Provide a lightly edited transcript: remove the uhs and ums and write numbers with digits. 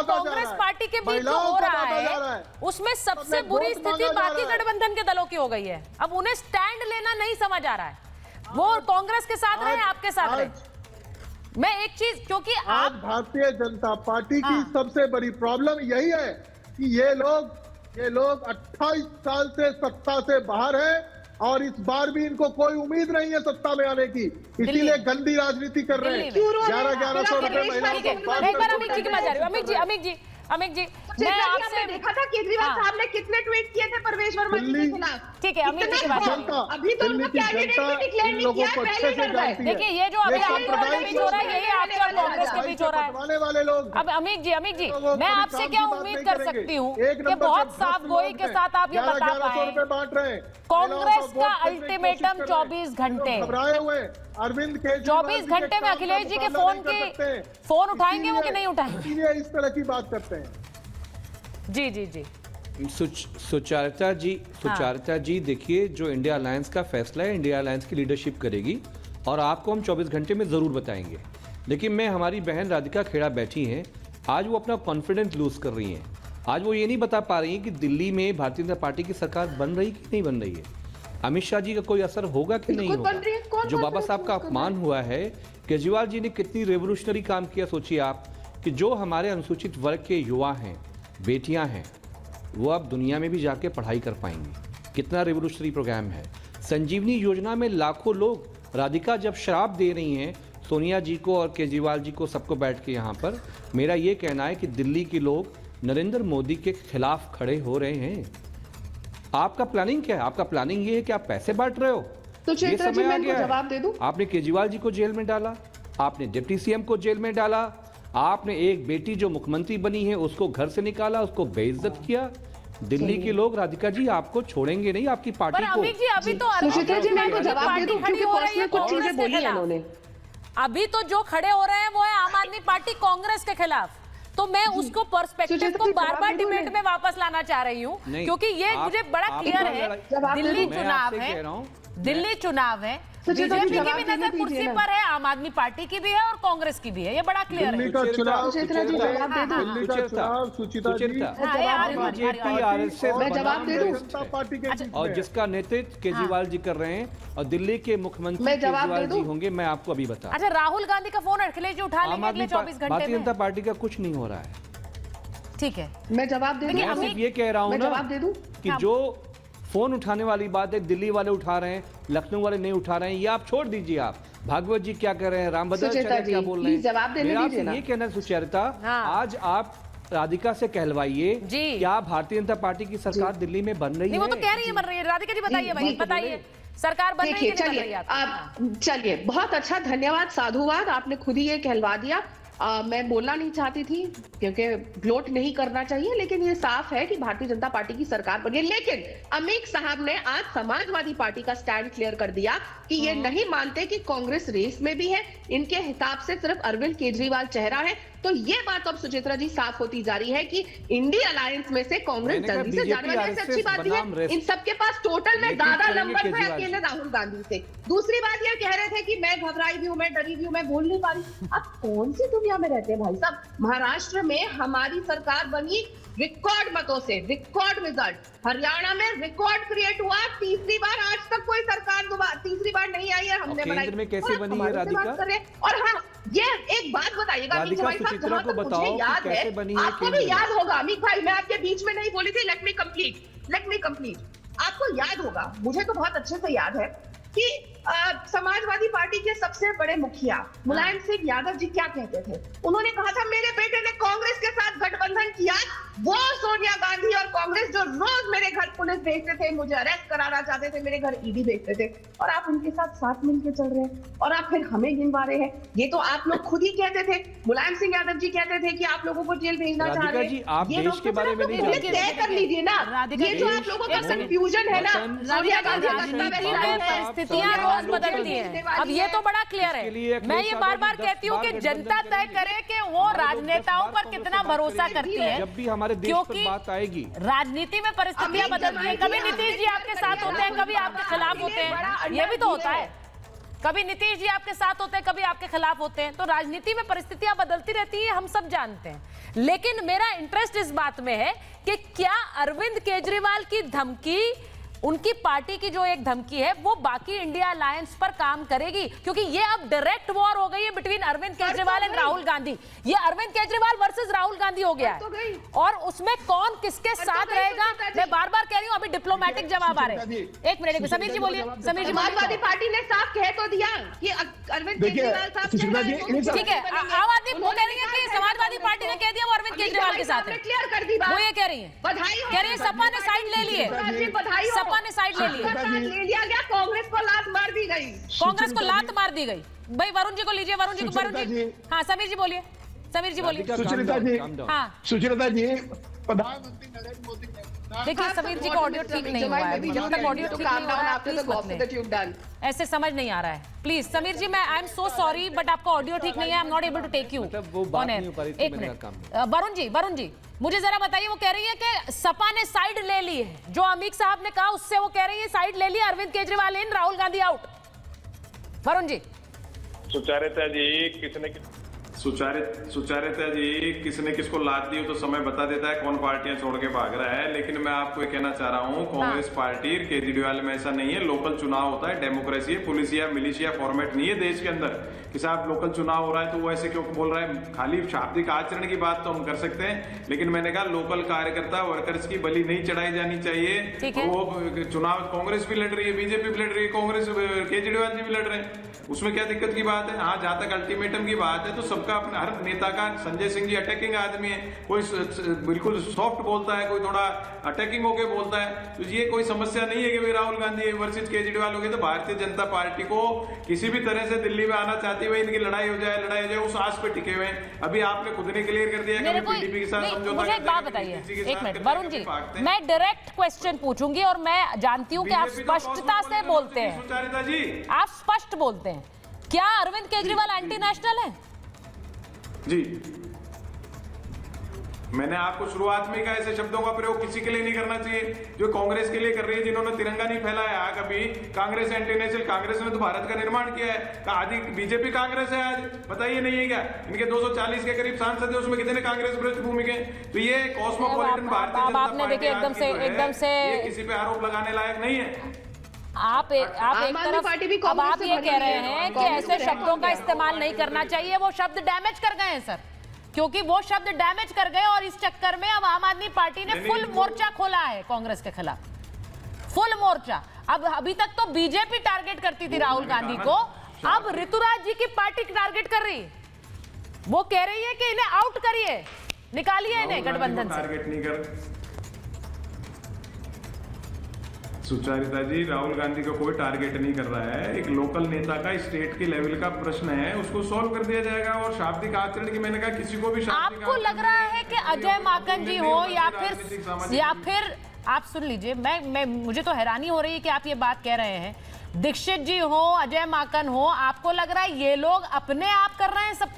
Congress party के बीच जो हो रहा है उसमें सबसे बुरी स्थिति बाकी गठबंधन के दलों की हो गई है। अब उन्हें स्टैंड लेना नहीं समझ आ रहा है, वो कांग्रेस के साथ रहे, आपके साथ रहे। मैं एक चीज, क्योंकि आज भारतीय जनता पार्टी की सबसे बड़ी प्रॉब्लम यही है कि ये लोग 28 साल से सत्ता से बाहर है और इस बार भी इनको कोई उम्मीद नहीं है सत्ता में आने की, इसीलिए गंदी राजनीति कर रहे हैं। 1100 रुपए महिलाओं को। एक बार अमित जी की बात जा रही है। अमित जी मैं आपसे देखा था केजरीवाल साहब ने कितने ट्वीट किए थे परवेश वर्मा जी के खिलाफ। ठीक है, अमित जी की बात अभी तो उनका कैंडिडेट भी डिक्लेयर नहीं किया, पहले कर रहे हैं। देखिए ये जो अभी आपके बीच हो रहा है यही आपके और कांग्रेस के बीच हो रहा है वाले लोग। अब अमित जी मैं आपसे क्या उम्मीद कर सकती हूँ कि बहुत साफ गोई के साथ आप ये बता पाए बांट रहे हैं कांग्रेस का अल्टीमेटम 24 घंटे, घबराए हुए अरविंद केजरीवाल 24 घंटे में अखिलेश जी के फोन उठाएंगे वो कि नहीं उठाएंगे? इसीलिए इस तरह की बात करते हैं। जी सुचारिता जी देखिए, जो इंडिया अलायंस का फैसला है इंडिया अलायंस की लीडरशिप करेगी और आपको हम 24 घंटे में जरूर बताएंगे। लेकिन मैं हमारी बहन राधिका खेड़ा बैठी हैं, आज वो अपना कॉन्फिडेंस लूज कर रही हैं। आज वो ये नहीं बता पा रही हैं कि दिल्ली में भारतीय जनता पार्टी की सरकार बन रही कि नहीं बन रही है, अमित शाह जी का कोई असर होगा कि नहीं होगा। जो बाबा साहब का अपमान हुआ है, केजरीवाल जी ने कितनी रेवोल्यूशनरी काम किया। सोचिए आप कि जो हमारे अनुसूचित वर्ग के युवा हैं, बेटियां हैं, वो अब दुनिया में भी जाके पढ़ाई कर पाएंगी। कितना रेवोल्यूशनरी प्रोग्राम है। संजीवनी योजना में लाखों लोग, राधिका जब शराब दे रही हैं सोनिया जी को और केजरीवाल जी को, सबको बैठ के यहाँ पर, मेरा ये कहना है कि दिल्ली के लोग नरेंद्र मोदी के खिलाफ खड़े हो रहे हैं। आपका प्लानिंग क्या है? आपका प्लानिंग ये है कि आप पैसे बांट रहे हो। तो ये समय आ गया जवाब दे दूं? आपने केजरीवाल जी को जेल में डाला, आपने डिप्टी सीएम को जेल में डाला, आपने एक बेटी जो मुख्यमंत्री बनी है उसको घर से निकाला, उसको बेइज्जत किया। दिल्ली के लोग राधिका जी आपको छोड़ेंगे नहीं, आपकी पार्टी को। अभी तो अभी तो जो खड़े हो रहे हैं वो है आम आदमी पार्टी कांग्रेस के खिलाफ। तो मैं उसको पर्सपेक्टिव को बार-बार डिबेट में वापस लाना चाह रही हूँ, क्योंकि ये मुझे बड़ा क्लियर है। दिल्ली चुनाव है, बीजेपी की भी नजर कुर्सी पर है, आम आदमी पार्टी की भी है और कांग्रेस की भी है। ये बड़ा क्लियर है। और जिसका नेतृत्व केजरीवाल जी कर रहे हैं और दिल्ली के मुख्यमंत्री केजरीवाल जी होंगे, मैं आपको अभी बता। अच्छा, राहुल गांधी का फोन अखिलेश जी उठा लेंगे अगले 24 घंटे में? भारतीय जनता पार्टी का कुछ नहीं हो रहा है। ठीक है, मैं जवाब दे दूं? मैं सिर्फ ये कह रहा हूँ ना कि जो फोन उठाने वाली बात है, दिल्ली वाले उठा रहे हैं, लखनऊ वाले नहीं उठा रहे हैं, ये आप छोड़ दीजिए। आप भागवत जी क्या कर रहे हैं, रामभद्राचार्य क्या बोल रहे हैं, जवाब देने दीजिए ना। ये कहना है सुचरिता, आज आप राधिका से कहलवाइए क्या भारतीय जनता पार्टी की सरकार दिल्ली में बन रही है? वो तो कह रही है बन रही है। राधिका जी बताइए भाई, बताइए सरकार बन रही है कि नहीं बन रही है? चलिए, बहुत अच्छा, धन्यवाद, साधुवाद, आपने खुद ही ये कहलवा दिया। मैं बोलना नहीं चाहती थी क्योंकि ग्लोट नहीं करना चाहिए, लेकिन ये साफ है कि भारतीय जनता पार्टी की सरकार बनी। लेकिन अमीक साहब ने आज समाजवादी पार्टी का स्टैंड क्लियर कर दिया कि ये नहीं मानते कि कांग्रेस रेस में भी है, इनके हिसाब से सिर्फ अरविंद केजरीवाल चेहरा है। तो ये बात अब सुचित्रा जी साफ होती जा रही है कि इंडिया अलायंस में से कांग्रेस जल्दी से जाने वाली है। अच्छी बात है, इन सबके पास टोटल में ज्यादा नंबर है अकेले राहुल गांधी से। दूसरी बात ये कह रहे थे कि मैं घबराई भी हूँ, मैं डरी भी हूँ, मैं बोल नहीं पा रही। अब कौन सी दुनिया में रहते हैं भाई साहब? महाराष्ट्र में हमारी सरकार बनी रिकॉर्ड मतों से, रिकॉर्ड रिजल्ट। हरियाणा में रिकॉर्ड क्रिएट हुआ, तीसरी बार आज तक कोई सरकार तीसरी बार नहीं आई है, हमने बनाई। में कैसे बनी है राधिका? और हाँ, ये एक बात बताइएगा अमित भाई साहब, जहां तक मुझे याद है, आपको भी याद होगा अमित भाई, मैं आपके बीच में नहीं बोली थी, लेट मी कंप्लीट। आपको याद होगा, मुझे तो बहुत अच्छे से याद है कि समाजवादी पार्टी के सबसे बड़े मुखिया मुलायम सिंह यादव जी क्या कहते थे? उन्होंने कहा था मेरे बेटे ने कांग्रेस के साथ गठबंधन किया, वो सोनिया गांधी और कांग्रेस जो रोज मेरे घर पुलिस भेजते थे, मुझे अरेस्ट कराना चाहते थे, मेरे घर ईडी भेजते थे, और आप उनके साथ मिलकर चल रहे हैं और आप फिर हमें गिनवा रहे हैं। ये तो आप लोग खुद ही कहते थे, मुलायम सिंह यादव जी कहते थे कि आप लोगों को जेल भेजना चाह रहे हैं। आप देश के बारे में नहीं जानते, तय कर लीजिए ना। ये जो आप लोगों का कंफ्यूजन है ना, सोनिया गांधी बदलती है। अब ये तो बड़ा क्लियर है। मैं ये बार बार कहती हूँ कि जनता तय करे कि वो राजनेताओं पर कितना भरोसा करती है। जब भी हमारे देश पर बात आएगी, राजनीति में परिस्थितियां बदलती हैं। कभी नीतीश जी आपके साथ होते हैं, कभी आपके खिलाफ होते हैं, ये भी तो होता है। कभी नीतीश जी आपके साथ होते हैं, कभी आपके खिलाफ होते हैं, तो राजनीति में परिस्थितियां बदलती रहती हैं, हम सब जानते हैं। लेकिन मेरा इंटरेस्ट इस बात में है कि क्या अरविंद केजरीवाल की धमकी, उनकी पार्टी की जो एक धमकी है, वो बाकी इंडिया अलायंस पर काम करेगी? क्योंकि ये अब डायरेक्ट वॉर हो गई है बिटवीन अरविंद केजरीवाल एंड राहुल गांधी। ये अरविंद केजरीवाल वर्सेस राहुल गांधी हो गया है, और उसमें कौन किसके साथ रहेगा? मैं बार बार कह रही हूँ, अभी डिप्लोमेटिक जवाब आ रहे हैं। एक मिनट, समीर जी बोलिए। समीर जी, समाजवादी पार्टी ने साफ कह तो दिया कि अरविंद केजरीवाल साहब, ठीक है, आम आदमी वो कह रही है कि समाजवादी पार्टी ने कह दिया वो अरविंद केजरीवाल के साथ है, क्लियर कर दी बात। वो ये कह रही है, बधाई, कह रही है सपा ने साइड ले लिए, बधाई, सपा ने साइड ले लिए, ले लिया गया, कांग्रेस को लात मार दी गई, कांग्रेस को लात मार दी गई। भाई वरुण जी को लीजिए, वरुण जी। हाँ समीर जी बोलिए, समीर जी बोलिए। सुचरिता जी, हाँ सुचरिता जी, प्रधानमंत्री नरेंद्र मोदी ने, देखिए समीर जी का ऑडियो ठीक नहीं हुआ है अभी, जब तक ऑडियो ठीक नहीं हो रहा है प्लीज मत लें, ऐसे समझ नहीं आ रहा है प्लीज। समीर जी, मैं I am so sorry but आपका ऑडियो ठीक नहीं है, I am not able to take you on air. एक मिनट, वरुण जी मुझे जरा बताइए, वो कह रही है कि सपा ने साइड ले ली है, जो अमित साहब ने कहा उससे वो कह रही है साइड ले ली, अरविंद केजरीवाल इन, राहुल गांधी आउट। वरुण जी। सुचारिता जी, किसने किसको लात दी तो समय बता देता है, कौन पार्टियां छोड़ के भाग रहा है। लेकिन मैं आपको ये कहना चाह रहा हूँ, कांग्रेस पार्टी केजरीवाल में ऐसा नहीं है। लोकल चुनाव होता है, डेमोक्रेसी है, पुलिस या मिलिशिया फॉर्मेट नहीं है देश के अंदर कि साहब लोकल चुनाव हो रहा है तो वो ऐसे क्यों बोल रहा है। खाली शाब्दिक आचरण की बात तो हम कर सकते हैं, लेकिन मैंने कहा लोकल कार्यकर्ता वर्कर्स की बलि नहीं चढ़ाई जानी चाहिए। वो चुनाव कांग्रेस भी लड़ रही है, बीजेपी भी लड़ रही है, कांग्रेस केजरीवाल जी भी लड़ रहे हैं, उसमें क्या दिक्कत की बात है? हाँ, जहां तक अल्टीमेटम की बात है तो सबका अपना, हर नेता का, संजय सिंह जी अटैकिंग आदमी है, कोई बिल्कुल सॉफ्ट बोलता है, कोई थोड़ा अटैकिंग होके बोलता है, तो ये कोई समस्या नहीं है कि राहुल गांधी वर्सेस केजरीवाल हो गए। तो भारतीय जनता पार्टी को किसी भी तरह से दिल्ली में आना चाहती है, इनकी लड़ाई हो जाए, उस आस पे टिके हुए हैं। अभी आपने खुद ने क्लियर कर दिया कि पीडीपी के साथ समझौता। मुझे एक बात बताइए, एक मिनट वरुण जी, मैं डायरेक्ट क्वेश्चन पूछूंगी और मैं जानती हूँ कि आप स्पष्टता से बोलते हैं, सुचारिता जी आप स्पष्ट बोलते हैं। क्या अरविंद केजरीवाल एंटी नेशनल है? जी, मैंने आपको शुरुआत में कहा ऐसे शब्दों का प्रयोग किसी के लिए नहीं करना चाहिए जो कांग्रेस के लिए कर रही है, जिन्होंने तिरंगा नहीं फैलाया कभी। कांग्रेस एंटी नेशनल, कांग्रेस ने तो भारत का निर्माण किया है। आदि बीजेपी कांग्रेस है आज, बताइए नहीं है क्या? इनके 240 के करीब सांसद है, उसमें कितने कांग्रेस पृष्ठभूमि के? तो ये कॉस्मोपॉलिटन भारतीय जनता एकदम से किसी पे आरोप लगाने लायक नहीं है। आप एक तरफ अब आप ये कह रहे हैं कि ऐसे शब्दों का इस्तेमाल नहीं करना चाहिए, वो शब्द डैमेज कर गए हैं सर, क्योंकि वो शब्द डैमेज कर गए और इस चक्कर में अब आम आदमी पार्टी ने फुल मोर्चा खोला है कांग्रेस के खिलाफ, फुल मोर्चा। अब अभी तक तो बीजेपी टारगेट करती थी राहुल गांधी को, अब ऋतुराज जी की पार्टी टारगेट कर रही है। वो कह रही है कि इन्हें आउट करिए, निकालिए इन्हें गठबंधन से। टारगेट नहीं कर सुचारिता जी, राहुल गांधी को कोई टारगेट नहीं कर रहा है। एक लोकल नेता का स्टेट के लेवल का प्रश्न है, उसको सॉल्व कर दिया जाएगा। और शाब्दिक आचरण की मैंने कहा किसी को भी आपको लग रहा है कि अजय माकन जी हो या फिर आप सुन लीजिए, मैं मुझे तो हैरानी हो रही है कि आप ये बात कह रहे हैं, दीक्षित जी हो, अजय माकन हो, आपको लग रहा है ये लोग अपने आप कर रहे हैं सब कुछ?